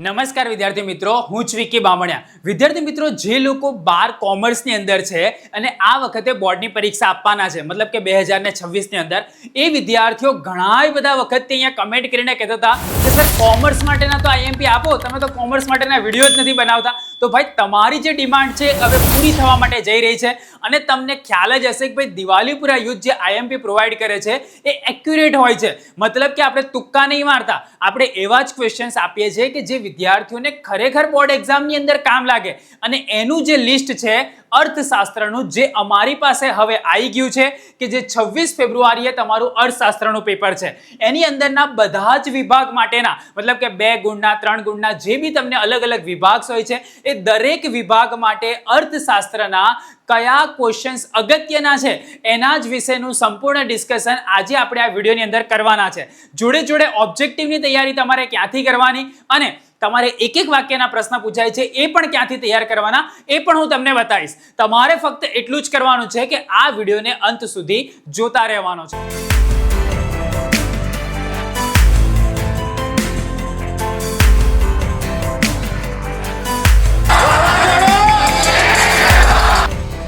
નમસ્કાર વિદ્યાર્થી મિત્રો, હું છું વિકી બામણિયા. વિદ્યાર્થી મિત્રો, જે લોકો 12 કોમર્સની અંદર છે અને આ વખતે બોર્ડની પરીક્ષા આપવાના છે, મતલબ કે 2026ની અંદર, એ વિદ્યાર્થીઓ ઘણા બધા વખતથી અહીંયા કમેન્ટ કરીને કહેતા હતા કે સર કોમર્સ માટેના તો આઈએમપી આપો, તમે તો કોમર્સ માટેના વિડીયો જ નથી બનાવતા. તો ભાઈ તમારી જે ડિમાન્ડ છે હવે પૂરી થવા માટે જઈ રહી છે અને તમને ખ્યાલ જ હશે કે ભાઈ દિવાલીપુરા યુથ જે આઈએમપી પ્રોવાઈડ કરે છે એ એક્યુરેટ હોય છે. મતલબ કે આપણે તુક્કા નહીં મારતા, આપણે એવા જ ક્વેશ્ચન્સ આપીએ છીએ કે જે વિદ્યાર્થીઓને ખરેખર બોર્ડ એક્ઝામની અંદર કામ લાગે. અને એનું જે લિસ્ટ છે અર્થશાસ્ત્રનું, જે અમારી પાસે હવે આવી ગયું છે કે જે 26 ફેબ્રુઆરીએ તમારું અર્થશાસ્ત્રનું પેપર છે, એની અંદરના બધા જ વિભાગ માટેના, મતલબ કે 2 ગુણના 3 ગુણના જે બી તમને અલગ અલગ વિભાગ હોય છે, એ દરેક વિભાગ માટે અર્થશાસ્ત્રના કયા ક્વેશ્ચન્સ અગત્યના છે એના જ વિશેનું સંપૂર્ણ ડિસ્કશન આજે આપણે આ વિડીયોની અંદર કરવાના છે. જોડે જોડે ઓબ્જેક્ટિવની તૈયારી તમારે ક્યાંથી કરવાની અને તમારે એક એક વાક્યના પ્રશ્ન પૂછાય છે એ પણ ક્યાંથી તૈયાર કરવાના એ પણ હું તમને બતાવીશ. તમારે ફક્ત એટલું જ કરવાનું છે કે આ વિડીયોને અંત સુધી જોતા રહેવાનો છે.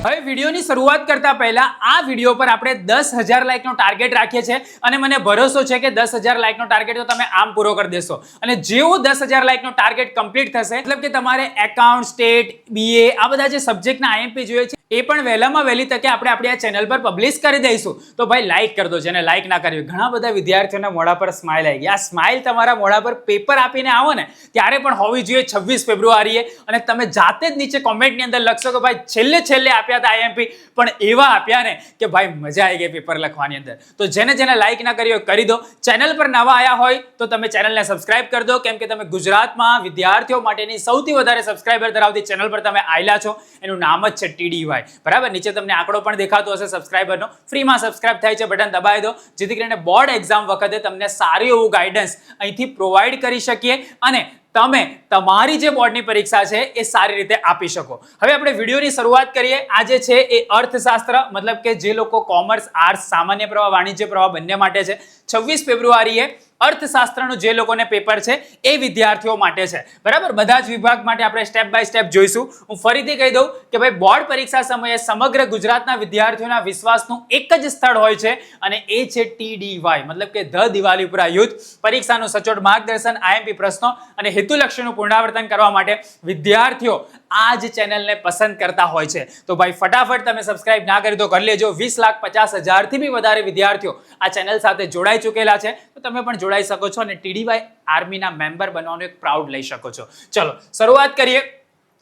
હવે વિડીયોની શરૂઆત કરતા પહેલા આ વિડીયો પર આપણે 10,000 લાઈકનો ટાર્ગેટ રાખીએ છીએ અને મને ભરોસો છે કે 10,000 લાઈકનો ટાર્ગેટ તો તમે આમ પૂરો કરી દેશો. અને જેવો 10,000 લાઈકનો ટાર્ગેટ કમ્પ્લીટ થશે, મતલબ કે તમારે એકાઉન્ટ, સ્ટેટ, બીએ આ બધા જે સબ્જેક્ટના આઈએમપી જોઈએ છે એ પણ વહેલામાં વહેલી તકે આપણે આપણી આ ચેનલ પર પબ્લિશ કરી દઈશું. તો ભાઈ લાઈક કરી દો, જેને લાઈક ના કર્યું. ઘણા બધા વિદ્યાર્થીઓના મોઢા પર સ્માઇલ આવી ગઈ. આ સ્માઇલ તમારા મોઢા પર પેપર આપીને આવો ને ત્યારે પણ હોવી જોઈએ 26 ફેબ્રુઆરીએ. અને તમે જાતે જ નીચે કોમેન્ટની અંદર લખશો કે ભાઈ છેલ્લે આપ્યા હતા આઈએમપી, પણ એવા આપ્યા ને કે ભાઈ મજા આવી ગઈ પેપર લખવાની અંદર. તો જેને લાઈક ના કરી હોય કરી દો. ચેનલ પર નવા આવ્યા હોય તો તમે ચેનલને સબસ્ક્રાઇબ કરી દો, કેમ કે તમે ગુજરાતમાં વિદ્યાર્થીઓ માટેની સૌથી વધારે સબસ્ક્રાઇબર ધરાવતી ચેનલ પર તમે આવેલા છો. એનું નામ જ છે TDY. બરાબર, નીચે તમને આંકડો પણ દેખાતો હશે સબસ્ક્રાઇબરનો. ફ્રીમાં સબસ્ક્રાઇબ થાય છે, બટન દબાવી દો, જેથી કરીને બોર્ડ એક્ઝામ વખતે તમને સારું એવું ગાઈડન્સ અહીંથી પ્રોવાઈડ કરી શકીએ અને તમે તમારી જે બોર્ડની પરીક્ષા છે એ સારી રીતે આપી શકો. હવે આપણે વિડીયોની શરૂઆત કરીએ. આજે છે એ અર્થશાસ્ત્ર, મતલબ કે જે લોકો કોમર્સ, આર્ટ્સ, સામાન્ય પ્રવાહ, વાણિજ્ય પ્રવાહ બંને માટે છે. 26 ફેબ્રુઆરીએ અર્થશાસ્ત્રનું જે લોકોને પેપર છે એ વિદ્યાર્થીઓ માટે છે. બરાબર, બધા જ વિભાગ માટે આપણે સ્ટેપ બાય સ્ટેપ જોઈશું. હું ફરીથી કહી દઉં કે ભાઈ બોર્ડ પરીક્ષા સમયે સમગ્ર ગુજરાતના વિદ્યાર્થીઓના વિશ્વાસનું એક જ સ્થળ હોય છે અને એ છે TDY, મતલબ કે ધ દિવાલીપુરા યુથ. પરીક્ષાનું સચોટ માર્ગદર્શન, આઈએમપી પ્રશ્નો અને હેતુલક્ષીનું પુનરાવર્તન કરવા માટે વિદ્યાર્થીઓ આ જ ચેનલને પસંદ કરતા હોય છે. તો ભાઈ ફટાફટ તમે સબસ્ક્રાઇબ ના કરી તો કરી લેજો. 20,50,000થી બી વધારે વિદ્યાર્થીઓ આ ચેનલ સાથે જોડાઈ ચૂકેલા છે, તો તમે પણ જોડાઈ શકો છો અને TDY આર્મીના મેમ્બર બનવાનો એક પ્રાઉડ લઈ શકો છો. ચલો શરૂઆત કરીએ.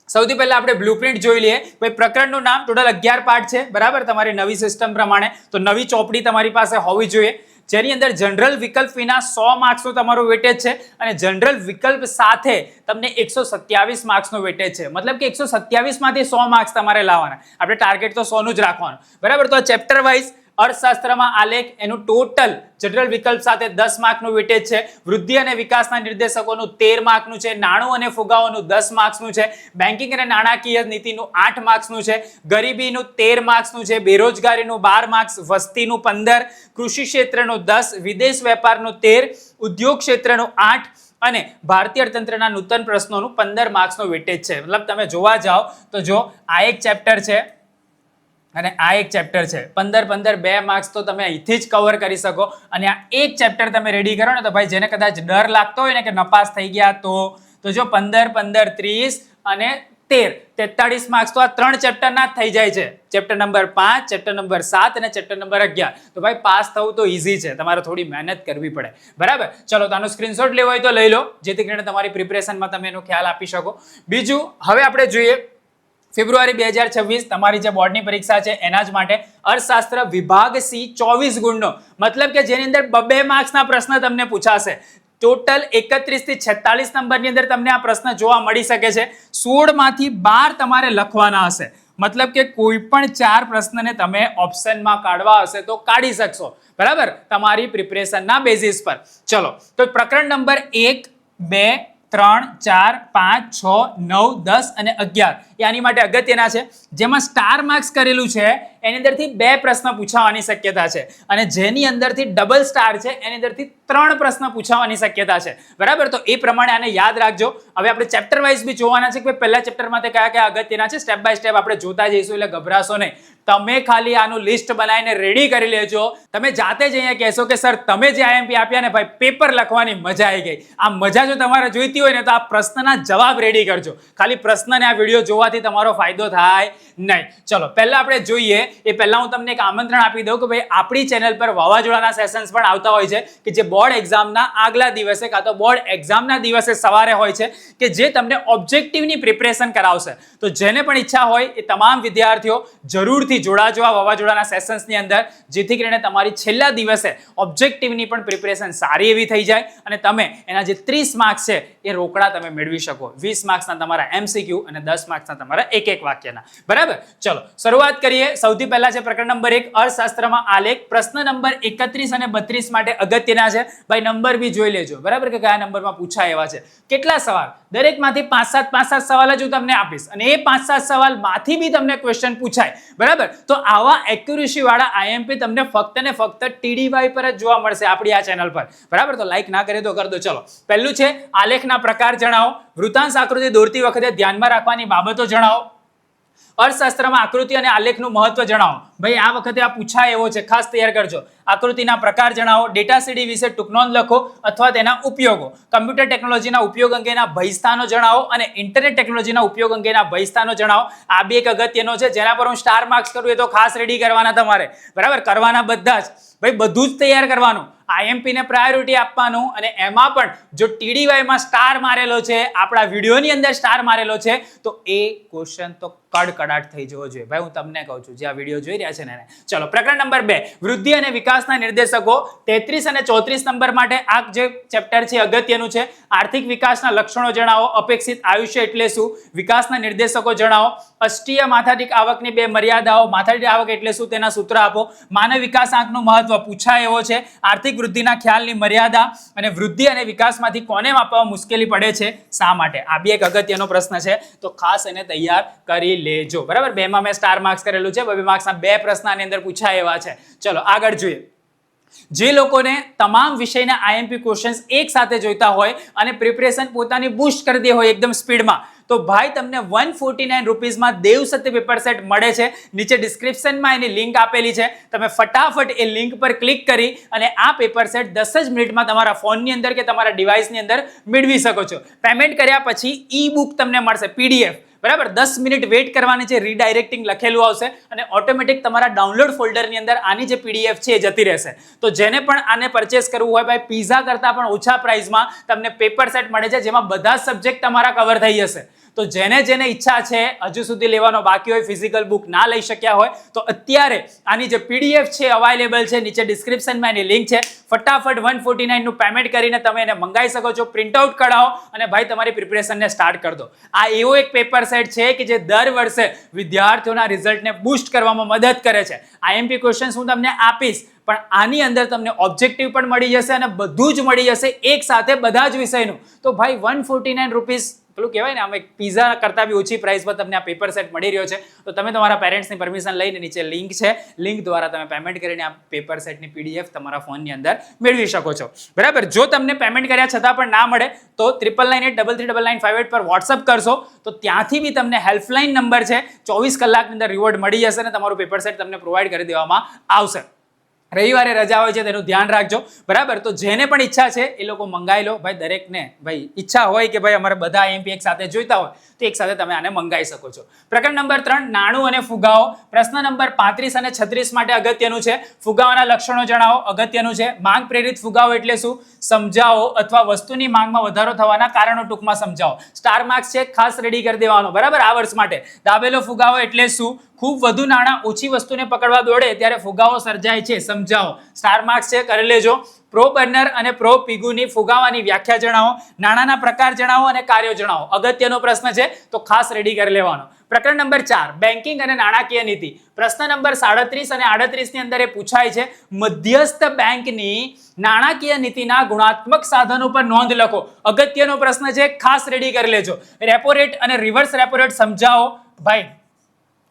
સૌથી પહેલા આપણે બ્લુપ્રિન્ટ જોઈ લઈએ. ભાઈ પ્રકરણનું નામ, ટોટલ 11 પાર્ટ છે. બરાબર, તમારી નવી સિસ્ટમ પ્રમાણે તો નવી ચોપડી તમારી પાસે હોવી જોઈએ, જેની અંદર જનરલ વિકલ્પ વિના 100 માર્ક્સનું તમારું વેટેજ છે અને જનરલ વિકલ્પ સાથે તમને 127 માર્ક્સનું વેટેજ છે. મતલબ કે 127 માંથી 100 માર્ક્સ તમારે લાવવાના. આપણે ટાર્ગેટ તો 100 નું જ રાખવાનું. બરાબર, તો ચેપ્ટર વાઇઝ અર્થશાસ્ત્રમાં આલેખ, એનું ટોટલ જનરલ વિકલ્પ સાથે 10 માર્કનું વેટેજ છે. વૃદ્ધિ અને વિકાસના નિર્દેશકોનું 13 માર્કનું છે. નાણું અને ફુગાઓનું 10 માર્ક્સનું છે. બેન્કિંગ અને નાણાકીય નીતિનું 8 માર્ક્સનું છે. ગરીબીનું 13 માર્ક્સનું છે. બેરોજગારીનું 12 માર્ક્સ, વસ્તીનું 15, કૃષિ ક્ષેત્રનું 10, વિદેશ વેપારનું 13, ઉદ્યોગ ક્ષેત્રનું 8 અને ભારતીય અર્થતંત્રના નૂતન પ્રશ્નોનું 15 માર્ક્સનું વેટેજ છે. મતલબ તમે જોવા જાઓ તો જો આ એક ચેપ્ટર છે અને આ એક ચેપ્ટર છે. 15 2 માર્ક્સ તો તમે અહીંથી જ કવર કરી શકો. અને આ એક ચેપ્ટર તમે રેડી કરો ને તો ભાઈ જેને કદાચ ડર લાગતો હોય ને કે નપાસ થઈ ગયા તો જો 15 30 અને 13 43 માર્ક્સ તો આ 3 ચેપ્ટરના જ થઈ જાય છે. ચેપ્ટર નંબર 5, ચેપ્ટર નંબર 7 અને ચેપ્ટર નંબર 11. તો ભાઈ પાસ થવું તો ઈઝી છે, તમારે થોડી મહેનત કરવી પડે. બરાબર, ચલો તો આનો સ્ક્રીનશોટ લેવો હોય તો લઈ લો, જેથી કરીને તમારી પ્રિપરેશનમાં તમે એનો ખ્યાલ આપી શકો. બીજું હવે આપણે જોઈએ ફેબ્રુઆરી 2026 તમારી જે બોર્ડની પરીક્ષા છે એના જ માટે અર્થશાસ્ત્ર વિભાગ C 24 ગુણનો, મતલબ કે જેની અંદર 2 માર્ક્સના પ્રશ્ન તમને પૂછાશે. ટોટલ 31 થી 46 નંબરની અંદર તમને આ પ્રશ્ન જોવા મળી શકે છે. 16 માંથી 12 તમારે લખવાના હશે. મતલબ કે કોઈ પણ 4 પ્રશ્નને તમે ઓપ્શનમાં કાઢવા હશે તો કાઢી શકશો. બરાબર, તમારી પ્રિપરેશનના બેઝિસ પર. ચલો તો પ્રકરણ નંબર 1, 2 3, 4, 5, 6, 9, 10 અને 11 એ આની માટે અગત્યના છે. જેમાં સ્ટાર માર્ક્સ કરેલું છે એની અંદરથી 2 પ્રશ્ન પૂછાવાની શક્યતા છે અને જેની અંદરથી ડબલ સ્ટાર છે એની અંદરથી 3 પ્રશ્ન પૂછાવાની શક્યતા છે. બરાબર, તો એ પ્રમાણે આને યાદ રાખજો. હવે આપણે ચેપ્ટર વાઇઝ બી જોવાના છે કે પહેલા ચેપ્ટરમાં તે કયા કયા અગત્યના છે, સ્ટેપ બાય સ્ટેપ આપણે જોતા જઈશું, એટલે ગભરાશો નહીં. તમે ખાલી આનું લિસ્ટ બનાવીને રેડી કરી લેજો. તમે જાતે જ અહીંયા કહેશો કે સર તમે જે IMP આપ્યા ને ભાઈ પેપર લખવાની મજા આવી ગઈ. આ મજા જો તમારે જોઈતી હોય ને તો આ પ્રશ્નના જવાબ રેડી કરજો. ખાલી પ્રશ્નને આ વિડીયો જોવાથી તમારો ફાયદો થાય નહીં. ચલો પહેલા આપણે જોઈએ એ પહેલા હું તમને એક આમંત્રણ આપી દઉં કે ભાઈ આપણી ચેનલ પર વાવાઝોડાના સેશન્સ પણ આવતા હોય છે કે જે બોર્ડ એક્ઝામના આગલા દિવસે કાં તો બોર્ડ એક્ઝામના દિવસે સવારે હોય છે કે જે તમને ઓબ્જેક્ટિવની પ્રિપરેશન કરાવશે. તો જેને પણ ઈચ્છા હોય એ તમામ વિદ્યાર્થીઓ જરૂરથી જોડાજો આ વાવાઝોડાના સેશન્સની અંદર, જેથી કરીને તમારી છેલ્લા દિવસે ઓબ્જેક્ટિવની પણ પ્રિપરેશન સારી એવી થઈ જાય અને તમે એના જે 30 માર્ક્સ છે એ રોકડા તમે મેળવી શકો. 20 માર્ક્સના તમારા MCQ અને 10 માર્ક્સના તમારા એક એક વાક્યના. બરાબર, ચલો શરૂઆત કરીએ. સૌથી પહેલા છે પ્રકરણ નંબર 1 અર્થશાસ્ત્રમાં આલેખ. પ્રશ્ન નંબર 31 અને 32 માટે અગત્યના છે. ભાઈ નંબર બી જોઈ લેજો, બરાબર, કે કયા નંબરમાં પૂછાય એવા છે. કેટલા સવાલ? દરેકમાંથી 5-7 સવાલ જ હું તમને આપીશ અને એ 5-7 સવાલમાંથી બી તમને ક્વેશ્ચન પૂછાય. બરાબર, તો આવા એક્યુરેસી વાળા IMP તમને ફક્ત ને ફક્ત TDY પર જ જોવા મળશે આપણી આ ચેનલ પર. બરાબર, તો લાઈક ના કરે તો કરી દો. ચલો પહેલું છે આલેખના પ્રકાર જણાવો. વૃત્તાંશ આકૃતિ દોરતી વખતે ધ્યાનમાં રાખવાની બાબતો જણાવો. અર્થશાસ્ત્રમાં આકૃતિ અને આલેખનું મહત્વ જણાવો. ભાઈ આ વખતે આ પૂછાય એવો છે, ખાસ તૈયાર કરજો. આકૃતિના પ્રકાર જણાવો. ડેટા સીડી વિશે ટૂંક નોંધ લખો અથવા તેના ઉપયોગો. કમ્પ્યુટર ટેકનોલોજીના ઉપયોગ અંગેના ભયસ્થાનો જણાવો અને ઇન્ટરનેટ ટેકનોલોજીના ઉપયોગ અંગેના ભયસ્થાનો જણાવો. આ બી એક અગત્યનો છે જેના પર હું સ્ટાર માર્ક્સ કરું એ તો ખાસ રેડી કરવાના તમારે. બરાબર, કરવાના બધા જ. ભાઈ બધું જ તૈયાર કરવાનું. IMP ને પ્રાયોરિટી આપવાનું અને એમાં પણ જો TDY માં સ્ટાર મારેલો છે, આપણા વિડીયોની અંદર સ્ટાર મારેલો છે, તો એ ક્વેશ્ચન તો કડકડાટ થઈ જવો જોઈએ. ભાઈ હું તમને કહું છું જે આ વિડીયો જોઈ રહ્યા છે ને. ચલો પ્રકરણ નંબર 2 વૃદ્ધિ અને વિકાસના નિર્દેશકો. 33 અને 34 નંબર માટે આ જે ચેપ્ટર છે અગત્યનું છે. આર્થિક વિકાસના લક્ષણો જણાવો. અપેક્ષિત આયુષ્ય એટલે શું? વિકાસના નિર્દેશકો જણાવો. અષ્ટીય માથાદીઠ આવકની 2 મર્યાદાઓ. માથાદીઠ આવક એટલે શું તેના સૂત્ર આપો. માનવ વિકાસ આંકનું મહત્વ પૂછાય એવો છે. આર્થિક વૃદ્ધિના ખ્યાલની મર્યાદા અને વૃદ્ધિ અને વિકાસમાંથી કોને માપવામાં મુશ્કેલી પડે છે, શા માટે? આ બી એક અગત્યનો પ્રશ્ન છે, તો ખાસ એને તૈયાર કરી લેજો. બરાબર, 2 માં મેં સ્ટાર માર્ક્સ કરેલું છે. 2 માર્ક્સના 2 પ્રશ્ન આની અંદર પૂછાય એવા છે. ચલો આગળ જોઈએ. જે લોકોને તમામ વિષયના IMP ક્વેશ્ચન્સ એક સાથે જોઈતા હોય અને પ્રિપરેશન પોતાની બૂસ્ટ કરી દે હોય એકદમ સ્પીડમાં, તો ભાઈ તમને 149 રૂપીઝમાં દેવ સત્ય પેપર સેટ મળે છે. નીચે ડિસ્ક્રિપ્શનમાં એની લિંક આપેલી છે. તમે ફટાફટ એ લિંક પર ક્લિક કરી અને આ પેપર સેટ 10 જ મિનિટમાં તમારા ફોનની અંદર કે તમારા ડિવાઇસની અંદર મેળવી શકો છો. પેમેન્ટ કર્યા પછી ઈ બુક તમને મળશે PDF. બરાબર, 10 મિનિટ વેઇટ કરવાની છે. રીડાયરેક્ટિંગ લખેલું આવશે અને ઓટોમેટિક તમારા ડાઉનલોડ ફોલ્ડરની અંદર આની જે PDF છે એ જતી રહેશે. તો જેને પણ આને પરચેસ કરવું હોય ભાઈ પીઝા કરતાં પણ ઓછા પ્રાઇસમાં તમને પેપર સેટ મળે છે જેમાં બધા સબ્જેક્ટ તમારા કવર થઈ જશે. તો જેને ઈચ્છા છે હજુ સુધી લેવાનો બાકી હોય, ફિઝિકલ બુક ના લઈ શક્યા હોય, તો અત્યારે આની જે PDF છે અવેલેબલ છે. નીચે ડિસ્ક્રિપ્શનમાં એની લિંક છે. ફટાફટ 149 નું પેમેન્ટ કરીને તમે એને મંગાવી શકો છો. પ્રિન્ટઆઉટ કઢાવો અને ભાઈ તમારી પ્રિપરેશનને સ્ટાર્ટ કરી દો. આ એવો એક પેપર સેટ છે કે જે દર વર્ષે વિદ્યાર્થીઓના રિઝલ્ટને બૂસ્ટ કરવામાં મદદ કરે છે. IMP ક્વેશ્ચન્સ હું તમને આપીશ, પણ આની અંદર તમને ઓબ્જેક્ટિવ પણ મળી જશે અને બધું જ મળી જશે એક સાથે બધા જ વિષયનું. તો ભાઈ 149 રૂપીઝ પેલું કહેવાય ને, આમ એક પીઝા કરતાં બી ઓછી પ્રાઇસ પર તમને આ પેપર સેટ મળી રહ્યો છે. તો તમે તમારા પેરેન્ટ્સની પરમિશન લઈને નીચે લિંક છે, લિંક દ્વારા તમે પેમેન્ટ કરીને આ પેપર સેટની PDF તમારા ફોનની અંદર મેળવી શકો છો. બરાબર, જો તમને પેમેન્ટ કર્યા છતાં પણ ના મળે તો 9983399958 પર વોટ્સઅપ કરશો તો ત્યાંથી બી તમને હેલ્પલાઇન નંબર છે, 24 કલાકની અંદર રિવોર્ડ મળી જશે અને તમારું પેપર સેટ તમને પ્રોવાઈડ કરી દેવામાં આવશે. રવિવારે રજા હોય છે તેનું ધ્યાન રાખજો. બરાબર, તો જેને પણ ઈચ્છા છે એ લોકો મંગાવી લો. ભાઈ દરેકને ભાઈ ઈચ્છા હોય કે ભાઈ અમારે બધા IMP એક સાથે જોઈતા હોય તો એક સાથે તમે આને મંગાવી શકો છો. પ્રકરણ નંબર 3 નાણું અને ફુગાવો. પ્રશ્ન નંબર 35 અને 36 માટે અગત્યનું છે. ફુગાવાના લક્ષણો જણાવો. અગત્યનું છે. માંગ પ્રેરિત ફુગાવો એટલે શું સમજાવો અથવા વસ્તુની માંગમાં વધારો થવાના કારણો ટૂંકમાં સમજાવો. સ્ટાર માર્ક્સ છે, ખાસ રેડી કરી દેવાનો. બરાબર, આ વર્ષ માટે. દાબેલો ફુગાવો એટલે શું? ખૂબ વધુ નાણાં ઓછી વસ્તુને પકડવા દોડે ત્યારે ફુગાવો સર્જાય છે, સમજાવો. સ્ટાર માર્ક્સ છે, કરી લેજો. પ્રો બર્નર અને પ્રો પીગુની ફુગાવાની વ્યાખ્યા જણાવો. નાણાંના પ્રકાર જણાવો અને કાર્યો જણાવો. અગત્યનો પ્રશ્ન છે તો ખાસ રેડી કરી લેવાનો. પ્રકરણ નંબર 4 બેન્કિંગ અને નાણાકીય નીતિ. પ્રશ્ન નંબર 37 અને 38 ની અંદર એ પૂછાય છે મધ્યસ્થ બેંકની નાણાકીય નીતિના ગુણાત્મક સાધનો પર નોંધ લખો. અગત્યનો પ્રશ્ન છે, ખાસ રેડી કરી લેજો. રેપો રેટ અને રિવર્સ રેપો રેટ સમજાવો. ભાઈ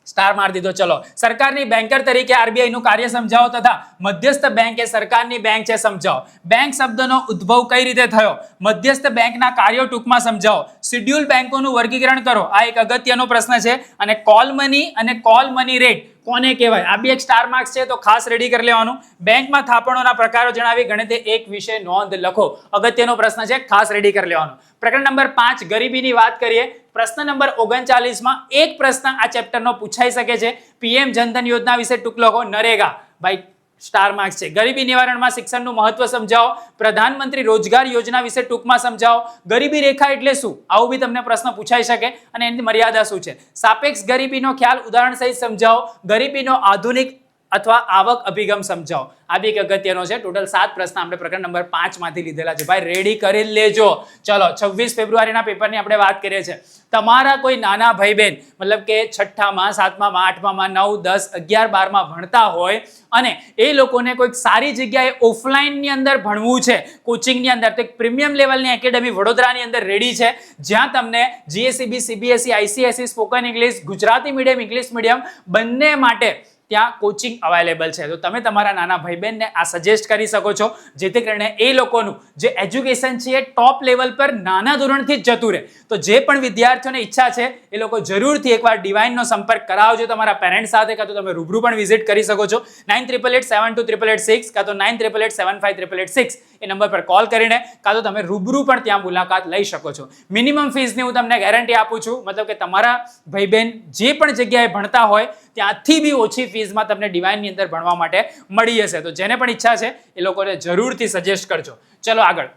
સ્ટાર માર દીધો. ચલો, સરકારની બેન્કર તરીકે આરબીઆઈ નું કાર્ય સમજાવો તથા મધ્યસ્થ બેંક એ સરકારની બેંક છે સમજાવો. બેંક શબ્દનો ઉદ્ભવ કઈ રીતે થયો? મધ્યસ્થ બેંકના કાર્યો ટૂંકમાં સમજાવો. શેડ્યુલ બેંકોનું વર્ગીકરણ કરો. આ એક અગત્યનો પ્રશ્ન છે. અને કોલ મની અને કોલ મની રેટ કોને કહેવાય? આ બી એક સ્ટાર માર્ક્સ છે, તો ખાસ રેડી કરી લેવાનું. બેંકમાં થાપણોના પ્રકારો જણાવી ગણિતે એક વિશે નોંધ લખો. અગત્યનો પ્રશ્ન છે, ખાસ રેડી કરી લેવાનું. પ્રકરણ નંબર 5 ગરીબીની વાત કરીએ. પ્રશ્ન નંબર 39 માં એક પ્રશ્ન આ ચેપ્ટરનો પૂછાઈ શકે છે. પીએમ જનધન યોજના વિશે ટૂંક લખો. નરેગા ભાઈ સ્ટાર માર્ક્સ છે. ગરીબી નિવારણમાં શિક્ષણનું મહત્વ સમજાવો. પ્રધાનમંત્રી રોજગાર યોજના વિશે ટૂંકમાં સમજાવો. ગરીબી રેખા એટલે શું? આવું બી તમને પ્રશ્ન પૂછાઈ શકે અને એની મર્યાદા શું છે. સાપેક્ષ ગરીબીનો ખ્યાલ ઉદાહરણ સહિત સમજાવો. ગરીબીનો આધુનિક અથવા આવક અભિગમ સમજાવો. આ બી એક અગત્યનો છે. ટોટલ 7 પ્રશ્ન આપણે પ્રકરણ નંબર 5 માંથી લીધેલા છે. ભાઈ રેડી કરી લેજો. ચલો, 26 ફેબ્રુઆરીના પેપરની આપણે વાત કરીએ છીએ. તમારા કોઈ નાના ભાઈ બહેન મતલબ કે 6માં 7માં 8માં 9 10 11 12માં ભણતા હોય અને એ લોકોને કોઈક સારી જગ્યાએ ઓફલાઈનની અંદર ભણવું છે, કોચિંગની અંદર, તો એક પ્રીમિયમ લેવલની એકેડમી વડોદરાની અંદર રેડી છે, જ્યાં તમને GSCB, CBSE, ICSE, spoken English, Gujarati medium, English medium બંને માટે ત્યાં કોચિંગ અવેલેબલ છે. તો તમે તમારા નાના ભાઈ બહેનને આ સજેસ્ટ કરી શકો છો, જેથી કરીને એ લોકોનું જે એજ્યુકેશન છે એ ટોપ લેવલ પર નાના ધોરણથી જ જતું રહે. તો જે પણ વિદ્યાર્થીઓને ઈચ્છા છે એ લોકો જરૂરથી એકવાર ડિવાઇનનો સંપર્ક કરાવજો તમારા પેરેન્ટ્સ સાથે, કાં તો તમે રૂબરૂ પણ વિઝિટ કરી શકો છો. 9888728886 કાં તો 9888758886 એ નંબર પર કોલ કરીને કાં તો તમે રૂબરૂ પણ ત્યાં મુલાકાત લઈ શકો છો. મિનિમમ ફીસની હું તમને ગેરંટી આપું છું, મતલબ કે તમારા ભાઈ બહેન જે પણ જગ્યાએ ભણતા હોય ત્યાંથી બી ઓછી ફીસમાં તમને ડિવાઇનની અંદર ભણવા માટે મળી જશે. તો જેને પણ ઈચ્છા છે એ લોકોને જરૂરથી સજેસ્ટ કરજો. ચલો આગળ.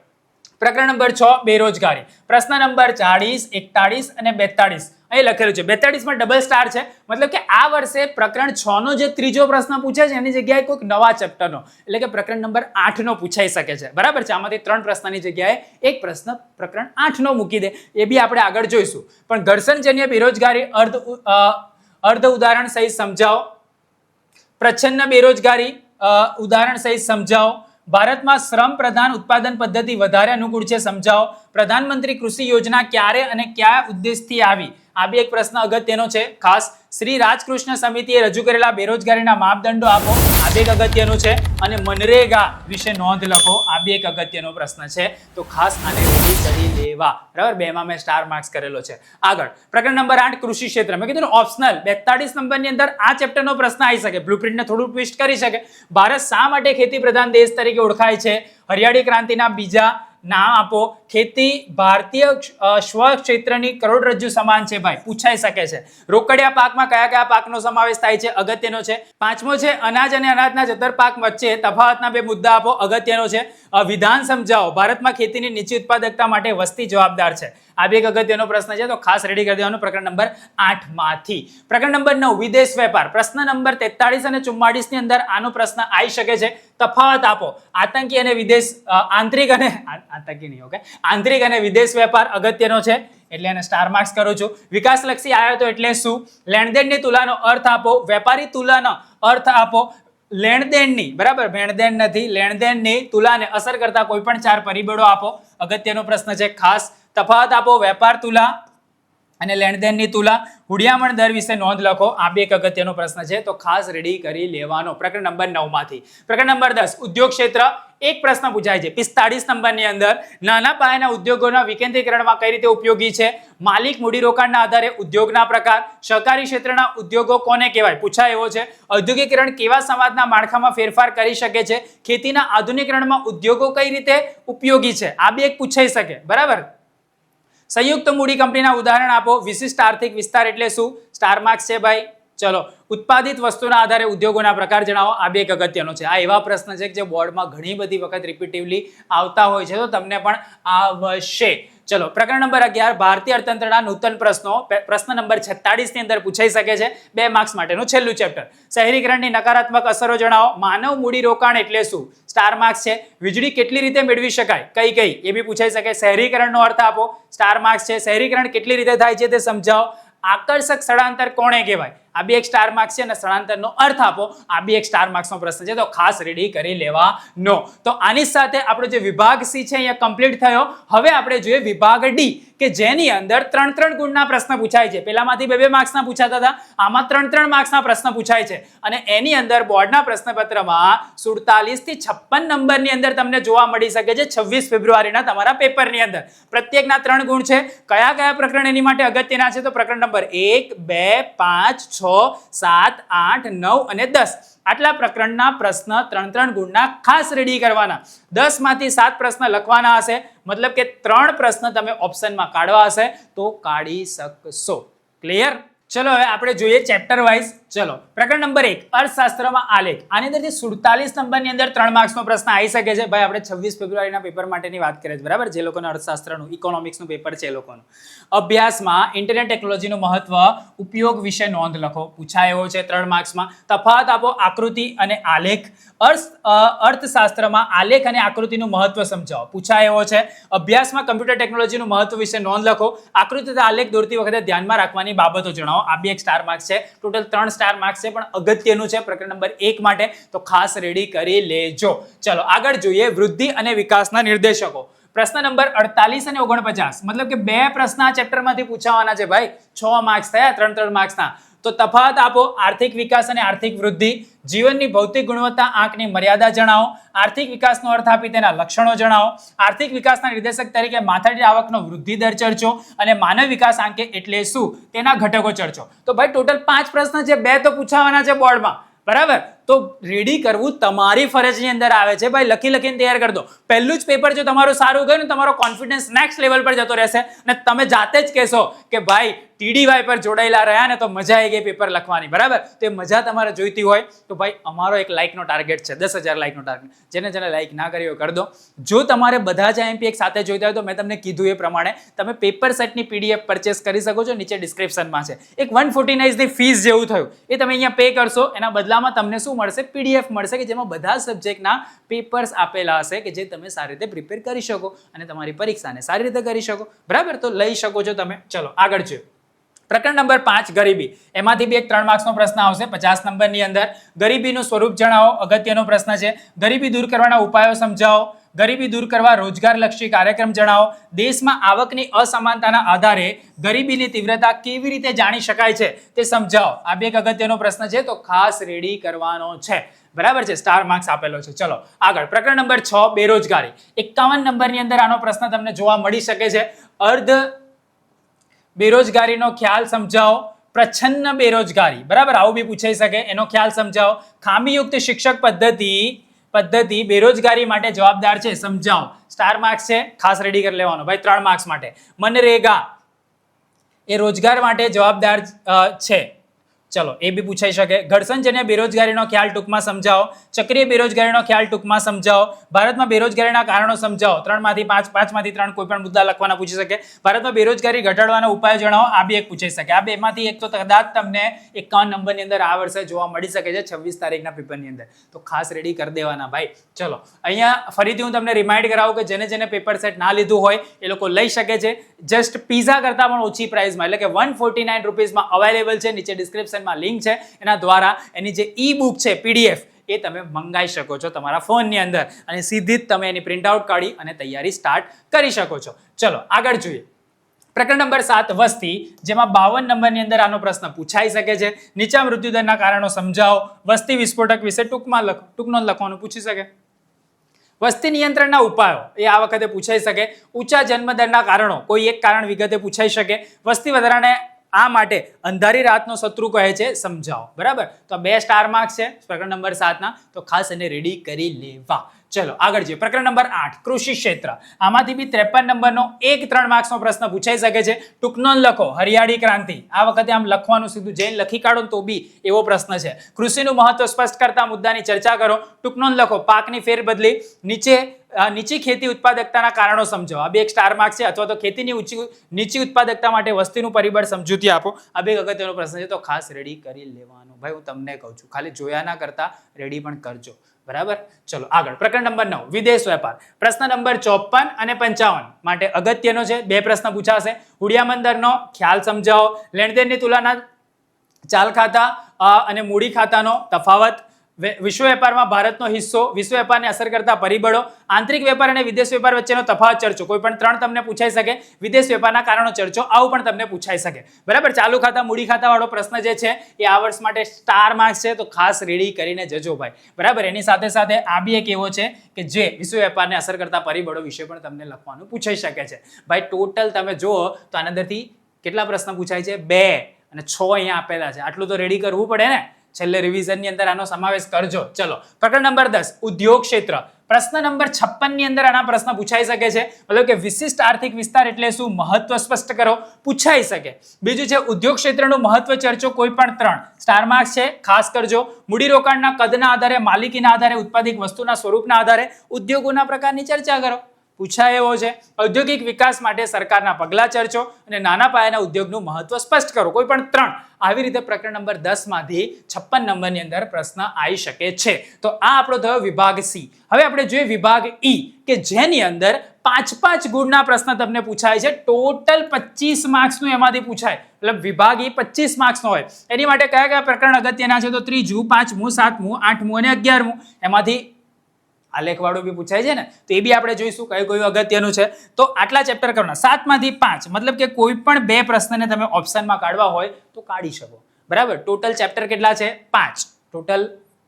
પ્રકરણ નંબર 6 બેરોજગારી. પ્રશ્ન નંબર 40, 41 અને 42 અહીં લખેલું છે. 42 માં ડબલ સ્ટાર છે, મતલબ કે આ વર્ષે પ્રકરણ 6 નો જે ત્રીજો પ્રશ્ન પૂછે છે એની જગ્યાએ કોઈક નવા ચેપ્ટરનો એટલે કે પ્રકરણ નંબર 8 નો પૂછાઈ શકે છે. બરાબર છે. આમાંથી 3 પ્રશ્નની જગ્યાએ એક પ્રશ્ન પ્રકરણ 8 નો મૂકી દે, એ બી આપણે આગળ જોઈશું. પણ ઘર્ષણજન્ય બેરોજગારી અર્ધ ઉદાહરણ સહિત સમજાવો. પ્રચ્છન્ન બેરોજગારી ઉદાહરણ સહિત સમજાવો. ભારતમાં શ્રમ પ્રધાન ઉત્પાદન પદ્ધતિ વધારે અનુકૂળ છે સમજાવો. પ્રધાનમંત્રી કૃષિ યોજના ક્યારે અને કયા ઉદ્દેશથી આવી? આ બી એક પ્રશ્ન અગત્યનો છે. ખાસ શ્રી રાજકૃષ્ણ સમિતિએ રજૂ કરેલા બેરોજગારીના માપદંડો આપો. આ બી એક અગત્યનું છે. અને મનરેગા વિશે નોંધ લખો. આ બી એક અગત્યનો પ્રશ્ન છે. તો ખાસ આને રેડી કરી લેવા. બરાબર, 2 માં મેં સ્ટાર માર્ક્સ કરેલો છે. આગળ પ્રકરણ નંબર 8 કૃષિ ક્ષેત્ર. મેં કીધું ઓપ્શનલ 42 નંબરની અંદર આ ચેપ્ટરનો પ્રશ્ન આવી શકે. બ્લુપ્રિન્ટને થોડું ટ્વિસ્ટ કરી શકે. ભારત શા માટે ખેતી પ્રધાન દેશ તરીકે ઓળખાય છે? હરિયાળી ક્રાંતિના બીજા નામ આપો. ખેતી ભારતીય સ્વ ક્ષેત્રની કરોડરજ્જુ સમાન છે. ભાઈ પૂછાઈ શકે છે. રોકડિયા પાકમાં કયા કયા પાકનો સમાવેશ થાય છે? અગત્યનો છે. 5મો છે અનાજ અને અનાજના જતર પાક વચ્ચે તફાવતના 2 મુદ્દા આપો. અગત્યનો છે. વિધાન સમજાવો. ભારતમાં ખેતીની નીચી ઉત્પાદકતા માટે વસ્તી જવાબદાર છે. આ બી એક અગત્યનો પ્રશ્ન છે. તો ખાસ રેડી કરી દેવાનું પ્રકરણ નંબર 8 માંથી. પ્રકરણ નંબર 9 વિદેશ વેપાર. પ્રશ્ન નંબર 43 અને 44 ની અંદર આનો પ્રશ્ન આવી શકે છે. તફાવત આપો. આતંકી અને વિદેશ આંતરિક અને આતંકી નહીં, ઓકે, આંતરિક અને વિદેશ વેપાર અગત્યનો છે, એટલે એને સ્ટાર માર્ક્સ કરું છું. વિકાસલક્ષી આયાતો એટલે શું? લેણદેણની તુલાનો અર્થ આપો. વેપારી તુલાનો અર્થ આપો. લેણદેણની, બરાબર, ભેણદેણ નથી, લેણદેણની તુલાને અસર કરતા કોઈ પણ 4 પરિબળો આપો. અગત્યનો પ્રશ્ન છે. ખાસ તફાવત આપો. વેપાર તુલા અને લેણદેણની તુલા. હુડિયામણ દર વિશે નોંધ લખો. આ બી એક અગત્યનો પ્રશ્ન છે. તો ખાસ રેડી કરી લેવાનો પ્રકરણ નંબર 9 માંથી. પ્રકરણ નંબર 10 ઉદ્યોગ ક્ષેત્ર. એક પ્રશ્ન પૂછાય છે 45 નંબરની અંદર. નાના પાયાના ઉદ્યોગોના વિકેન્દ્રીકરણમાં કઈ રીતે ઉપયોગી છે? માલિક મૂડીરોકાણના આધારે ઉદ્યોગના પ્રકાર. સહકારી ક્ષેત્રના ઉદ્યોગો કોને કહેવાય? પૂછાય એવો છે. ઔદ્યોગિકરણ કેવા સમાજના માળખામાં ફેરફાર કરી શકે છે? ખેતીના આધુનિકરણમાં ઉદ્યોગો કઈ રીતે ઉપયોગી છે? આ બી એક પૂછાઈ શકે. બરાબર. સંયુક્ત મૂડી કંપનીના ઉદાહરણ આપો. વિશિષ્ટ આર્થિક વિસ્તાર એટલે શું? સ્ટાર માર્ક્સ છે ભાઈ. ચલો, ઉત્પાદિત વસ્તુના આધારે ઉદ્યોગોના પ્રકાર જણાવો. આ બે એક અગત્યનો છે. આ એવા પ્રશ્ન છે કે જે બોર્ડમાં ઘણી બધી વખત રિપીટિવલી આવતા હોય છે, તો તમને પણ આવશે. ચલો, પ્રકરણ નંબર 11 ભારતીય અર્થતંત્રના નૂતન પ્રશ્નો. પ્રશ્ન નંબર 46 ની અંદર પૂછાઈ શકે છે. 2 માર્ક્સ માટેનું છેલ્લું ચેપ્ટર. શહેરીકરણની નકારાત્મક અસરો જણાવો. માનવ મૂડી રોકાણ એટલે શું? સ્ટાર માર્ક્સ છે. વીજળી કેટલી રીતે મેળવી શકાય? કઈ કઈ? એ બી પૂછાઈ શકે. શહેરીકરણનો અર્થ આપો. સ્ટાર માર્ક્સ છે. શહેરીકરણ કેટલી રીતે થાય છે તે સમજાવો. આકર્ષક સ્થળાંતર કોને કહેવાય? આ બી એક સ્ટાર માર્ક્સ છે અને સ્થળાંતરનો અર્થ આપો, આ બી એક સ્ટાર માર્ક્સનો પ્રશ્ન છે, તો ખાસ રેડી કરી લેવાનો. તો આની સાથે આપણો જે વિભાગ સી છે અહીંયા કમ્પ્લીટ થયો. હવે આપણે જોઈએ વિભાગ ડી કે જેની અંદર 3-3 ગુણના પ્રશ્ન પૂછાય છે. પેલામાંથી 2-2 માર્ક્સના પૂછાતા હતા, આમાં 3-3 માર્ક્સના પ્રશ્ન પૂછાય છે અને એની અંદર બોર્ડના પ્રશ્નપત્રમાં 47 થી 56 નંબરની અંદર તમને જોવા મળી શકે છે 26 ફેબ્રુઆરીના તમારા પેપરની અંદર. પ્રત્યેકના 3 ગુણ છે. કયા કયા પ્રકરણ એની માટે અગત્યના છે? તો પ્રકરણ નંબર 1, 2, 5, 6, 7, 8, 9 અને 10. આટલા પ્રકરણના પ્રશ્ન 3-3 ગુણના ખાસ રેડી કરવાના. 10 માંથી 7 પ્રશ્ન લખવાના હશે, મતલબ કે 3 પ્રશ્ન તમે ઓપ્શનમાં કાઢવા હશે તો કાઢી શકશો. ક્લિયર? ચલો હવે આપણે જોઈએ ચેપ્ટર વાઇઝ. ચલો પ્રકરણ નંબર 1 અર્થશાસ્ત્રમાં આલેખ. આની અંદરથી 47 નંબરની અંદર 3 માર્ક્સનો પ્રશ્ન આવી શકે છે. ભાઈ આપણે 26 ફેબ્રુઆરીના પેપર માટેની વાત કરીએ છીએ, બરાબર? જે લોકોને અર્થશાસ્ત્રનું ઇકોનોમિક્સનું પેપર છે એ લોકોનું. અભ્યાસમાં ઇન્ટરનેટ ટેકનોલોજીનું મહત્વ, ઉપયોગ વિશે નોંધ લખો. પૂછાયો છે 3 માર્ક્સમાં. તફાવત આપો આકૃતિ અને આલેખ. અર્થશાસ્ત્રમાં આલેખ અને આકૃતિનું મહત્વ સમજાવો. પૂછાયો છે. અભ્યાસમાં કમ્પ્યુટર ટેકનોલોજીનું મહત્વ વિશે નોંધ લખો. આકૃતિ તથા આલેખ દોરતી વખતે ધ્યાનમાં રાખવાની બાબતો જણાવો. આ બી એક સ્ટાર માર્ક્સ છે. ટોટલ 3 સ્ટાર માર્ક્સ છે, પણ અગત્યનું છે પ્રકરણ નંબર 1 માટે, તો ખાસ રેડી કરી લેજો. ચલો આગળ જોઈએ વૃદ્ધિ અને વિકાસના નિર્દેશકો. પ્રશ્ન નંબર 48 અને 49, મતલબ કે 2 પ્રશ્ન આ ચેપ્ટરમાંથી પૂછાવાના છે ભાઈ. 6 માર્ક્સ થયા 3-3 માર્ક્સના. તો તફાવત આપો આર્થિક વિકાસ અને આર્થિક વૃદ્ધિ. જીવનની ભૌતિક ગુણવત્તા આંકની મર્યાદા જણાવો. આર્થિક વિકાસનો અર્થ આપી તેના લક્ષણો જણાવો. આર્થિક વિકાસના નિર્દેશક તરીકે માથાદીઠ આવકનો વૃદ્ધિ દર ચર્ચો અને માનવ વિકાસ આંકે એટલે શું તેના ઘટકો ચર્ચો. તો ભાઈ ટોટલ 5 પ્રશ્ન છે, 2 તો પૂછાવાના છે બોર્ડમાં, બરાબર? તો રેડી કરવું તમારી ફરજની અંદર આવે છે ભાઈ. લખીને તૈયાર કરી દો. પહેલું જ પેપર જો તમારું સારું ગયું ને, તમારો કોન્ફિડન્સ નેક્સ્ટ લેવલ પર જતો રહેશે અને તમે જાતે જ કહેશો કે ભાઈ TDY પર જોડાયેલા રહ્યા ને તો મજા આવી ગઈ પેપર લખવાની, બરાબર? તો એ મજા તમારે જોઈતી હોય તો ભાઈ અમારો એક લાઇકનો ટાર્ગેટ છે, 10,000 લાઇકનો ટાર્ગેટ. જેને લાઇક ના કર્યો કરી દો. જો તમારે બધા જ IMP એક સાથે જોઈતા હોય તો મેં તમને કીધું એ પ્રમાણે તમે પેપર સેટની PDF પરચેસ કરી શકો છો. નીચે ડિસ્ક્રિપ્શનમાં છે. એક 149 ની ફીસ જેવું થયું એ તમે અહીંયા પે કરશો, એના બદલામાં તમને શું મળશે? PDF મળશે કે જેમાં બધા સબ્જેક્ટના પેપર્સ આપેલા હશે કે જે તમે સારી રીતે પ્રિપેર કરી શકો અને તમારી પરીક્ષાને સારી રીતે કરી શકો, બરાબર? તો લઈ શકો છો તમે. ચલો આગળ જોઈએ. પ્રકરણ નંબર 5 ગરીબી. એમાંથી બી એક 3 માર્ક્સનો પ્રશ્ન આવશે 50 નંબરની અંદર. ગરીબીનું સ્વરૂપ જણાવો. અગત્યનો પ્રશ્ન છે. ગરીબી દૂર કરવાના ઉપાયો સમજાવો. ગરીબી દૂર કરવા રોજગારલક્ષી કાર્યક્રમ જણાવો. દેશમાં આવકની અસમાનતાના આધારે ગરીબીની તીવ્રતા કેવી રીતે જાણી શકાય છે તે સમજાવો. આ બી એક અગત્યનો પ્રશ્ન છે, તો ખાસ રેડી કરવાનો છે, બરાબર છે? સ્ટાર માર્ક્સ આપેલો છે. ચલો આગળ પ્રકરણ નંબર 6 બેરોજગારી. 51 નંબરની અંદર આનો પ્રશ્ન તમને જોવા મળી શકે છે. અર્ધ બેરોજગારીનો ખ્યાલ સમજાવો. પ્રચ્છન્ન બેરોજગારી, બરાબર? આવું બી પૂછાઈ શકે, એનો ખ્યાલ સમજાવો. ખામીયુક્ત શિક્ષક પદ્ધતિ બેરોજગારી માટે જવાબદાર છે, સમજાવો. સ્ટાર માર્ક્સ છે, ખાસ રેડી કરી લેવાનો ભાઈ 3 માર્ક્સ માટે. મનરેગા એ રોજગાર માટે જવાબદાર છે. ચલો એ બી પૂછાઈ શકે. ઘર્ષણજન્ય બેરોજગારીનો ખ્યાલ ટૂંકમાં સમજાવો. ચક્રીય બેરોજગારીનો ખ્યાલ ટૂંકમાં સમજાવો. ભારતમાં બેરોજગારીના કારણો સમજાવો. 3 માંથી 5, 5 માંથી 3 કોઈ પણ મુદ્દા લખવાના પૂછી શકે. ભારતમાં બેરોજગારી ઘટાડવાના ઉપાયો જણાવો. આ બી એક પૂછાઈ શકે. આ બેમાંથી એક તો કદાચ તમને 51 નંબરની અંદર આ વર્ષે જોવા મળી શકે છે 26 તારીખના પેપરની અંદર, તો ખાસ રેડી કરી દેવાના ભાઈ. ચલો અહીંયા ફરીથી હું તમને રિમાઇન્ડ કરાવું કે જેને પેપર સેટ ના લીધું હોય એ લોકો લઈ શકે છે. જસ્ટ પીઝા કરતા પણ ઓછી પ્રાઇસમાં, એટલે કે 149 રૂપીસમાં અવેલેબલ છે. નીચે ડિસ્ક્રિપ્શન લિંક છે, એના દ્વારા એની જે ઈ બુક છે PDF એ તમે મંગાવી શકો છો તમારા ફોનની અંદર અને સીધી જ તમે એની પ્રિન્ટ આઉટ કાઢી અને તૈયારી સ્ટાર્ટ કરી શકો છો. ચલો આગળ જોઈએ. પ્રકરણ નંબર 7 વસ્તી, જેમાં 52 નંબરની અંદર આનો પ્રશ્ન પૂછાઈ શકે છે. નીચા મૃત્યુદરના કારણો સમજાવો. વસ્તી વિસ્ફોટક વિશે ટૂંકમાં લખવાનું પૂછી શકે. વસ્તી નિયંત્રણના ઉપાયો એ આ વખતે પૂછાઈ શકે. ઊંચા જન્મદરના કારણો, કોઈ એક કારણ વિગતે પૂછાઈ શકે. વસ્તી વધારાને આ માટે અંધારી રાતનો શત્રુ કહે છે, સમજાવો, બરાબર? તો 2 સ્ટાર માર્ક્સ છે પ્રકરણ નંબર 7 ના, તો ખાસ એને રેડી કરી લેવા. ચલો આગળ જોઈએ. પ્રકરણ નંબર 8 કૃષિ ક્ષેત્ર. આમાંથી બી 53 નંબરનો એક 3 માર્ક્સનો પ્રશ્ન પૂછાઈ શકે છે. ટૂંકનો લખો. હરિયાળી ક્રાંતિ. આ વખતે આમ લખવાનું સીધું જઈને લખી કાઢો તો બી એવો પ્રશ્ન છે. કૃષિનું મહત્વ સ્પષ્ટ કરતા મુદ્દાની ચર્ચા કરો. ટૂંકનો લખો. પાકની ફેરબદલી. નીચી ખેતી ઉત્પાદકતાના કારણો સમજાવો. આ બે એક સ્ટાર માર્ક્સ છે. અથવા તો ખેતીની નીચી ઉત્પાદકતા માટે વસ્તીનું પરિબળ સમજૂતી આપો. આ બે અગત્યનો પ્રશ્ન છે, તો ખાસ રેડી કરી લેવાનો ભાઈ. હું તમને કહું છું, ખાલી જોયા ના કરતા રેડી પણ કરજો, બરાબર. ચલો આગળ, પ્રકરણ નંબર 9 વિદેશ વેપાર. પ્રશ્ન નંબર 54 અને 55 માટે અગત્યનો છે. બે પ્રશ્ન પૂછાશે. હુડિયામણ દરનો ખ્યાલ સમજાવો, લેણદેણની તુલના, ચાલ ખાતા અને મૂડી ખાતાનો તફાવત, વિશ્વ વેપારમાં ભારતનો હિસ્સો, વિશ્વ વેપારને અસર કરતા પરિબળો, આંતરિક વેપાર અને વિદેશ વેપાર વચ્ચેનો તફાવત ચર્ચો. કોઈ પણ 3 તમને પૂછાઈ શકે. વિદેશ વેપારના કારણો ચર્ચો, આવું પણ તમને પૂછાઈ શકે. બરાબર. ચાલુ ખાતા મૂડી ખાતા વાળો પ્રશ્ન જે છે એ આ વર્ષ માટે સ્ટાર માર્ક્સ છે, તો ખાસ રેડી કરીને જજો ભાઈ. બરાબર. એની સાથે સાથે આ બી એક એવો છે કે જે વિશ્વ વેપારને અસર કરતા પરિબળો વિશે પણ તમને લખવાનું પૂછાઈ શકે છે. ભાઈ ટોટલ તમે જુઓ તો આના અંદરથી કેટલા પ્રશ્ન પૂછાય છે? 2 અને 6 અહીંયા આપેલા છે. આટલું તો રેડી કરવું પડે ને. છેલ્લે રિવિઝનની અંદર આનો સમાવેશ કરજો. ચલો પ્રકરણ નંબર 10 ઉદ્યોગ ક્ષેત્ર. પ્રશ્ન નંબર 56 ની અંદર આના પ્રશ્ન પૂછાઈ શકે છે. મતલબ કે વિશિષ્ટ આર્થિક વિસ્તાર એટલે શું, મહત્વ સ્પષ્ટ કરો, પૂછાઈ શકે. બીજું છે ઉદ્યોગ ક્ષેત્રનું મહત્વ ચર્ચો, કોઈ પણ 3 સ્ટાર માર્ક્સ છે, ખાસ કરજો. મૂડીરોકાણના કદના આધારે, માલિકીના આધારે, ઉત્પાદિત વસ્તુના સ્વરૂપના આધારે ઉદ્યોગોના પ્રકારની ચર્ચા કરો, પૂછાય એવો છે. ઔદ્યોગિક વિકાસ માટે સરકારના પગલાં ચર્ચો અને નાના પાયાના ઉદ્યોગનું મહત્વ સ્પષ્ટ કરો, કોઈ પણ 3. આવી રીતે પ્રકરણ નંબર 10 માંથી 56 નંબરની અંદર પ્રશ્ન આવી શકે છે. તો આ આપણો થયો વિભાગ સી. હવે આપણે જોઈએ વિભાગ ઈ કે જેની અંદર 5-5 ગુણના પ્રશ્ન તમને પૂછાય છે. ટોટલ 25 માર્ક્સનું એમાંથી પૂછાય. મતલબ વિભાગ ઈ 25 માર્ક્સનો હોય. એની માટે કયા કયા પ્રકરણ અગત્યના છે? તો 3, 5, 7, 8 અને 11. એમાંથી આલેખવાળું બી પૂછાય છે ને, તો એ બી આપણે જોઈશું કયું કયું અગત્યનું છે. તો આટલા ચેપ્ટર કરવાના. 7 માંથી 5, મતલબ કે કોઈ પણ 2 પ્રશ્નને તમે ઓપ્શનમાં કાઢવા હોય તો કાઢી શકો. બરાબર. ટોટલ ચેપ્ટર કેટલા છે? 5. ટોટલ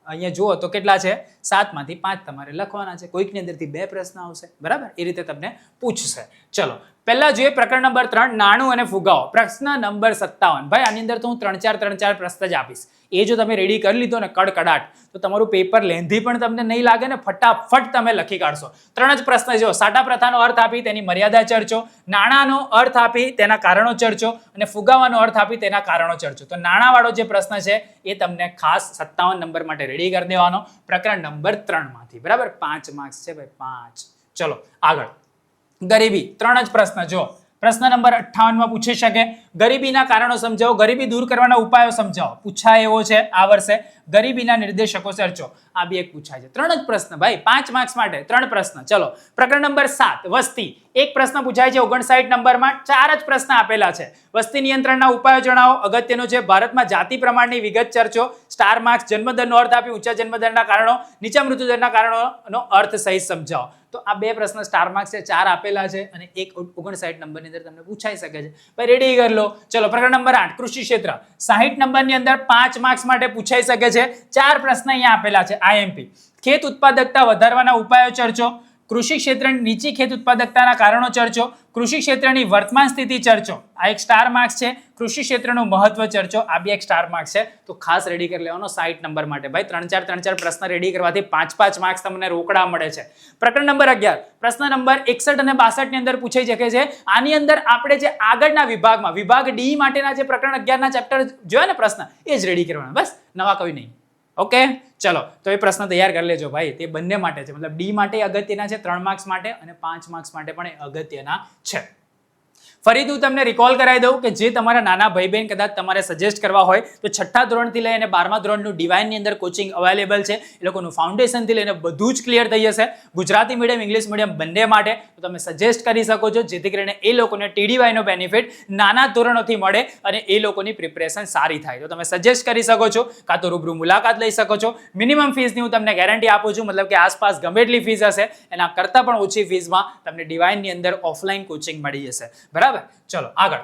અહીંયા જુઓ તો કેટલા છે? 7 માંથી 5 તમારે લખવાના છે. કોઈકની અંદરથી 2 પ્રશ્ન આવશે. બરાબર. એ રીતે તમને પૂછશે. ચલો પહેલા જોઈએ પ્રકરણ નંબર 3 નાણું અને ફુગાવો. પ્રશ્ન નંબર 57. ભાઈ આની અંદર તો હું 3-4 પ્રશ્ન જ આપીશ. એ જો તમે રેડી કરી લીધો ને કડકડાટ, તો તમારું પેપર લેન્ધી પણ તમને નહીં લાગે ને, ફટાફટ તમે લખી કાઢશો. 3 જ પ્રશ્ન જો. સાટા પ્રથાનો અર્થ આપી તેની મર્યાદા ચર્ચો, નાણાંનો અર્થ આપી તેના કારણો ચર્ચો અને ફુગાવાનો અર્થ આપી તેના કારણો ચર્ચો. તો નાણાંવાળો જે પ્રશ્ન છે એ તમને ખાસ 57 નંબર માટે રેડી કરી દેવાનો, પ્રકરણ નંબર 3 માંથી. બરાબર. 5 માર્ક્સ છે ભાઈ, 5. ચલો આગળ. ગરીબી. 3 જ પ્રશ્ન જો. પ્રશ્ન નંબર 58 માં પૂછી શકે ગરીબીના કારણો સમજાવો, ગરીબી દૂર કરવાના ઉપાયો સમજાવો, પૂછાય એવો છે આ વર્ષે. ગરીબીના નિર્દેશકો ચર્ચો, આ બી એક પૂછાય છે. 3 જ પ્રશ્ન ભાઈ, 5 માર્ક્સ માટે 3 પ્રશ્ન. ચલો પ્રકરણ નંબર 7 વસ્તી. એક પ્રશ્ન પૂછાય છે 59 નંબરમાં. 4 જ પ્રશ્ન આપેલા છે. વસ્તી નિયંત્રણના ઉપાયો જણાવો, અગત્યનો છે. ભારતમાં જાતિ પ્રમાણની વિગત ચર્ચો, સ્ટાર માર્ક્સ. જન્મદરનો અર્થ આપી, ઊંચા જન્મદરના કારણો, નીચા મૃત્યુદરના કારણોનો અર્થ સહિત સમજાવો. તો આ 2 પ્રશ્ન સ્ટાર માર્ક્સ છે, 4 આપેલા છે અને એક 59 નંબરની અંદર તમને પૂછાઈ શકે છે. ભાઈ રેડી કરી લો. ચલો પ્રકરણ નંબર 8 કૃષિ ક્ષેત્ર. 60 નંબરની અંદર 5 માર્ક્સ માટે પૂછાઈ શકે છે. 4 પ્રશ્ન અહીંયા આપેલા છે. આઈએમપી. ખેત ઉત્પાદકતા વધારવાના ઉપાયો ચર્ચો, કૃષિ ક્ષેત્રની નીચી ખેત ઉત્પાદકતાના કારણો ચર્ચો, કૃષિ ક્ષેત્રની વર્તમાન સ્થિતિ ચર્ચો. આ એક સ્ટાર માર્ક્સ છે. કૃષિ ક્ષેત્રનું મહત્વ ચર્ચો, આ બી એક સ્ટાર માર્ક્સ છે. તો ખાસ રેડી કરી લેવાનો 60 નંબર માટે. ભાઈ 3-4 પ્રશ્ન રેડી કરવાથી 5-5 માર્ક્સ તમને રોકડા મળે છે. પ્રકરણ નંબર 11 પ્રશ્ન નંબર 61 અને 62 ની અંદર પૂછાઈ શકે છે. આની અંદર આપણે જે આગળના વિભાગમાં વિભાગ ડી માટેના જે પ્રકરણ 11 ના ચેપ્ટર જોયા ને પ્રશ્ન, એ જ રેડી કરવાના. બસ નવા કોઈ નહીં. ઓકે ચલો તો એ પ્રશ્ન તૈયાર કરી લેજો ભાઈ. તે બંને માટે છે. મતલબ ડી માટે અગત્યના છે, 3 માર્ક્સ માટે, અને 5 માર્ક્સ માટે પણ અગત્યના છે. ફરીથી હું તમને રિકોલ કરાવી દઉં કે જે તમારા નાના ભાઈ બહેન કદાચ તમારે સજેસ્ટ કરવા હોય તો 6થા ધોરણથી લઈને 12મા ધોરણનું ડિવાઇનની અંદર કોચિંગ અવેલેબલ છે. એ લોકોનું ફાઉન્ડેશનથી લઈને બધું જ ક્લિયર થઈ જશે. ગુજરાતી મીડિયમ, ઇંગ્લિશ મીડિયમ બંને માટે. તો તમે સજેસ્ટ કરી શકો છો, જેથી કરીને એ લોકોને TDYનો બેનિફિટ નાના ધોરણોથી મળે અને એ લોકોની પ્રિપરેશન સારી થાય. તો તમે સજેસ્ટ કરી શકો છો, કાં તો રૂબરૂ મુલાકાત લઈ શકો છો. મિનિમમ ફીસની હું તમને ગેરંટી આપું છું, મતલબ કે આસપાસ ગમે એટલી ફીસ હશે એના કરતાં પણ ઓછી ફીસમાં તમને ડિવાઇનની અંદર ઓફલાઈન કોચિંગ મળી જશે. બરાબર. ચલો આગળ.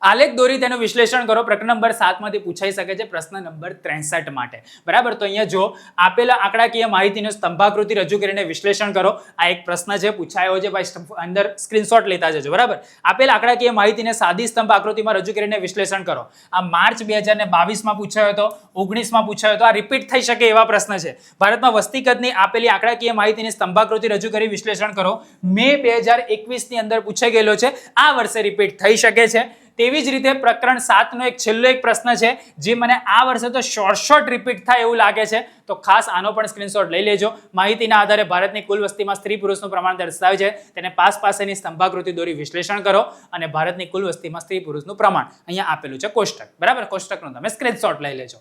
આલેખ દોરી તેનું વિશ્લેષણ કરો. પ્રકરણ નંબર 7 માંથી પૂછાઈ શકે છે. પ્રશ્ન નંબર 63 માટે. બરાબર. તો અહીંયા જો આપેલા આંકડાકીય માહિતીનું સ્તંભાકૃતિ રજૂ કરીને વિશ્લેષણ કરો. આ એક પ્રશ્ન છે, પૂછાયો છે ભાઈ. અંદર સ્ક્રીનશોટ લેતા જજો. બરાબર. આપેલા આંકડાકીય માહિતીને સાદી સ્તંભ આકૃતિમાં રજૂ કરીને વિશ્લેષણ કરો. આ માર્ચ 2022 માં પૂછાયો હતો, 19 માં પૂછાયો હતો. આ રિપીટ થઈ શકે એવા પ્રશ્ન છે. ભારતમાં વસ્તી કદની આપેલી આંકડાકીય માહિતીની સ્તંભાકૃતિ રજૂ કરી વિશ્લેષણ કરો. મે 2021 ની અંદર પૂછાઈ ગયેલો છે. આ વર્ષે રિપીટ થઈ શકે છે. તેવી જ રીતે પ્રકરણ 7 નો એક છેલ્લો એક પ્રશ્ન છે જે મને આ વર્ષે તો શોર્ટ રિપીટ થાય એવું લાગે છે. તો ખાસ આનો પણ સ્ક્રીનશોટ લઈ લેજો. માહિતીના આધારે ભારતની કુલ વસ્તીમાં સ્ત્રી પુરુષનું પ્રમાણ દર્શાવે છે, તેને પાસેની સ્તંભાકૃતિ દોરી વિશ્લેષણ કરો. અને ભારતની કુલ વસ્તીમાં સ્ત્રી પુરુષનું પ્રમાણ અહીંયા આપેલું છે કોષ્ટક. બરાબર. કોષ્ટકનો તમે સ્ક્રીનશોટ લઈ લેજો.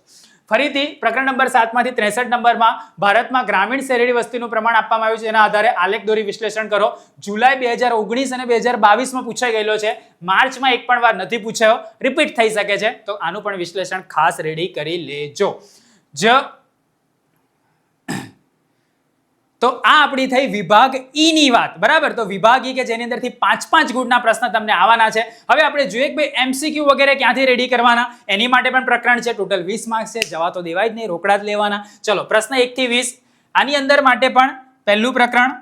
ફરીથી પ્રકરણ નંબર 7 માંથી 63 નંબરમાં ભારતમાં ગ્રામીણ શહેરી વસ્તીનું પ્રમાણ આપવામાં આવ્યું છે. એના આધારે આલેખ દોરી વિશ્લેષણ કરો. જુલાઈ 2019 અને 2022 માં પૂછાઈ ગયેલો છે. માર્ચમાં એક પણ વાર નથી પૂછાયો, રિપીટ થઈ શકે છે, તો આનું પણ વિશ્લેષણ ખાસ રેડી કરી લેજો. તો આ આપણી થઈ વિભાગ ઈ ની વાત, બરાબર. તો વિભાગ ઈ કે જેની અંદરથી 5-5 ગુણના પ્રશ્ન તમને આવવાના છે. હવે આપણે જોઈએ કે ભાઈ MCQ વગેરે ક્યાંથી રેડી કરવાના, એની માટે પણ પ્રકરણ છે. ટોટલ 20 માર્ક્સ છે, જવા તો દેવાય જ નહીં, રોકડા જ લેવાના. ચલો પ્રશ્ન 1 થી 20 આની અંદર માટે પણ પહેલું પ્રકરણ,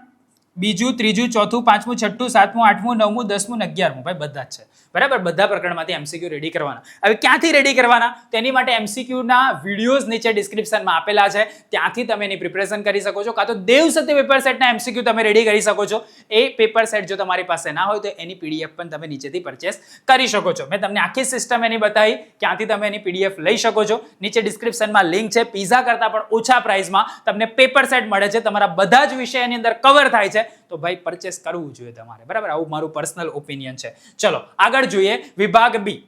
બીજું, ત્રીજું, ચોથું, પાંચમું, છઠ્ઠું, સાતમું, આઠમું, નવમું, 10મું, 11મું, ભાઈ બધા જ છે, બરાબર. બધા પ્રકરણમાંથી MCQ રેડી કરવાના. હવે ક્યાંથી રેડી કરવાના, તેની માટે MCQ ના વિડીયોઝ નીચે ડિસ્ક્રિપ્શનમાં આપેલા છે, ત્યાંથી તમે એની પ્રિપરેશન કરી શકો છો, કાં તો દેવ સત્ય પેપર સેટના MCQ તમે રેડી કરી શકો છો. એ પેપર સેટ જો તમારી પાસે ના હોય તો એની PDF પણ તમે નીચેથી પરચેસ કરી શકો છો. મેં તમને આખી સિસ્ટમ એની બતાવી, ક્યાંથી તમે એની PDF લઈ શકો છો. નીચે ડિસ્ક્રિપ્શનમાં લિંક છે. પીઝા કરતાં પણ ઓછા પ્રાઇસમાં તમને પેપર સેટ મળે છે, તમારા બધા જ વિષય એની અંદર કવર થાય છે. તો ભાઈ પરચેસ કરવું જોઈએ તમારે, બરાબર. આવું મારું પર્સનલ ઓપિનિયન છે. ચલો આગળ જોઈએ વિભાગ બી,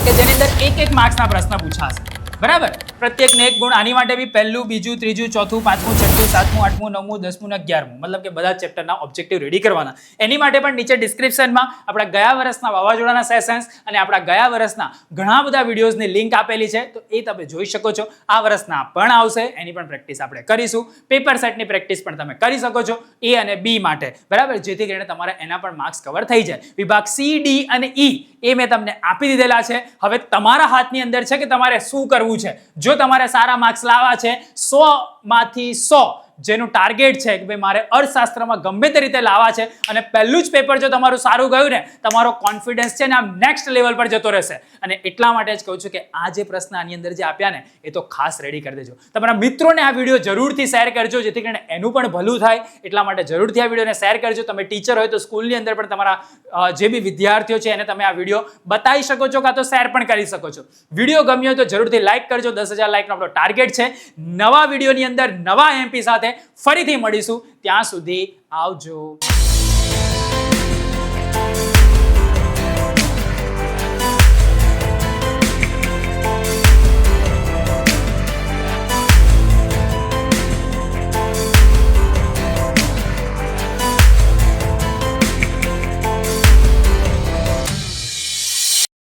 કે જેની અંદર એક માર્ક્સના પ્રશ્ન પૂછાશે, બરાબર. પ્રત્યેકને 1 ગુણ. આની માટે બી પહેલું, બીજું, ત્રીજું, ચોથું, પાંચમું, છઠ્ઠું, સાતમું, આઠમું, નવમું, 10મું ને 11મું, મતલબ કે બધા ચેપ્ટરના ઓબ્જેક્ટિવ રેડી કરવાના. એની માટે પણ નીચે ડિસ્ક્રિપ્શનમાં આપણા ગયા વર્ષના વાવાઝોડાના સેશન્સ અને આપણા ગયા વર્ષના ઘણા બધા વિડીયોઝની લિંક આપેલી છે, તો એ તમે જોઈ શકો છો. આ વર્ષના પણ આવશે, એની પણ પ્રેક્ટિસ આપણે કરીશું. પેપર સેટની પ્રેક્ટિસ પણ તમે કરી શકો છો A અને B માટે, બરાબર, જેથી કરીને તમારે એના પણ માર્ક્સ કવર થઈ જાય. વિભાગ C, D અને E એ મેં તમને આપી દીધેલા છે. હવે તમારા હાથની અંદર છે કે તમારે શું કરવું છે. જો તમારે સારા માર્ક્સ લાવવા છે, 100 માંથી 100 જેનું ટાર્ગેટ છે કે ભાઈ મારે અર્થશાસ્ત્રમાં ગમે તે રીતે લાવવા છે, અને પહેલું જ પેપર જો તમારું સારું ગયું ને, તમારો કોન્ફિડન્સ છે ને આમ નેક્સ્ટ લેવલ પર જતો રહેશે. અને એટલા માટે જ કહું છું કે આ જે પ્રશ્ન આની અંદર જે આપ્યા ને, એ તો ખાસ રેડી કરી દેજો. તમારા મિત્રોને આ વિડીયો જરૂરથી શેર કરજો, જેથી કરીને એનું પણ ભલું થાય. એટલા માટે જરૂરથી આ વિડીયોને શેર કરજો. તમે ટીચર હોય તો સ્કૂલની અંદર પણ તમારા જે બી વિદ્યાર્થીઓ છે એને તમે આ વિડીયો બતાવી શકો છો, કાં તો શેર પણ કરી શકો છો. વિડીયો ગમ્યો હોય તો જરૂરથી લાઈક કરજો. 10,000 લાઈકનો આપણો ટાર્ગેટ છે. નવા વિડીયોની અંદર નવા MP સાથે ફરીથી મળીશું. ત્યાં સુધી આવજો.